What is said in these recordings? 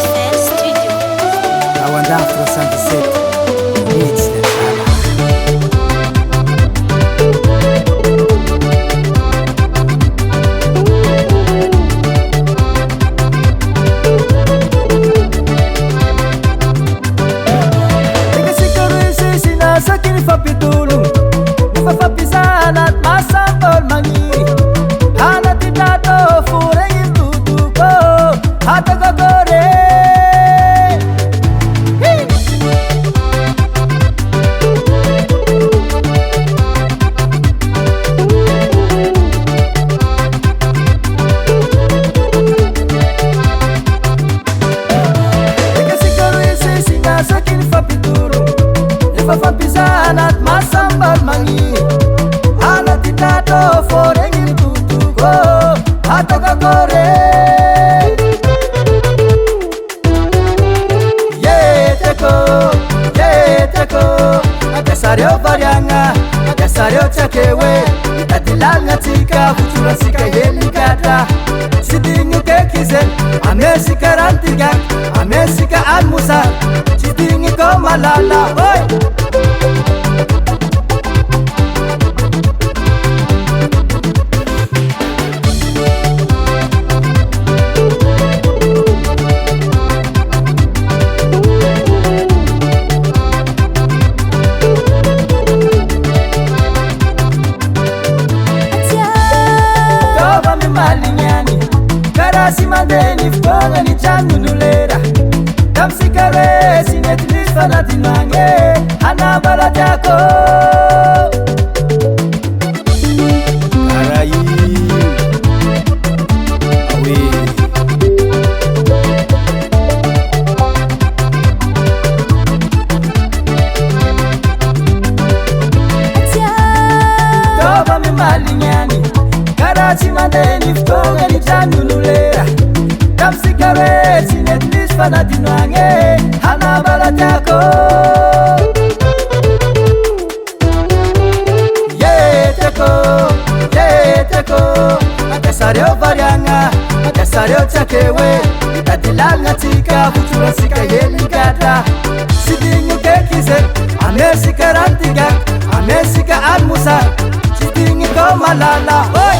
FL Studio. Awandafo 67 Mix sakini fapitulung nifafapisanat masambol mangiri hanatitato furengin tutuko hatagagore ikasikaruisi singa sakini fapitulung fafapisanat masambal mangi hanatitato forengin tutuko hatagagore yeteko agasario varianga agasario chakewe itatilanga tika futura sika yelikata sidingi kekizen amesika rantiga amesika almusa sidingi ko malala oi simadeni fkonga ni chanunulera tamsikare sinetnisfanatimange anabalatako karai awe toba mimalinyani karasimadeni fkonga ni chanunulera tamsikare sinetnisfanatimange anabalatako yeteko agasario varianga agasario chakewe itatilanga tika futura sika yelikata sidingu kekize amesika rantiga amesika almusa sidingu ko malala oi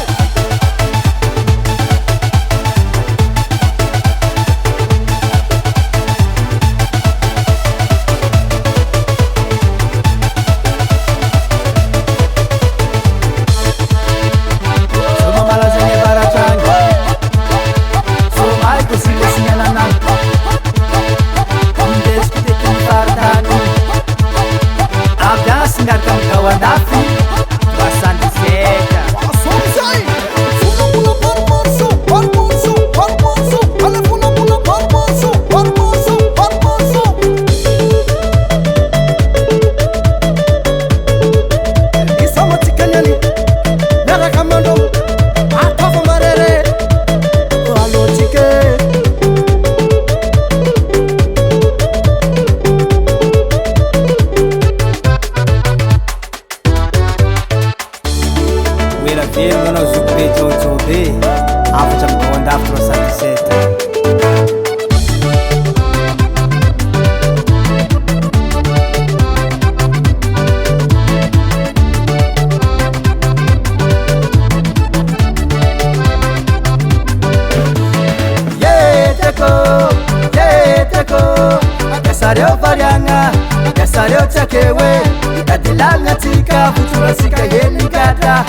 agasario varianga agasario chakewe itatilanga tika futura sika yelikata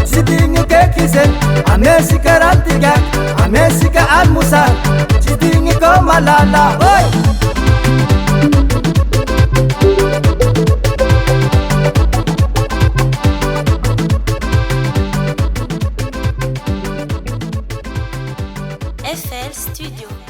sidingu kekizen amesika rantiga amesika almusa sidingu ko malala oi FL Studio.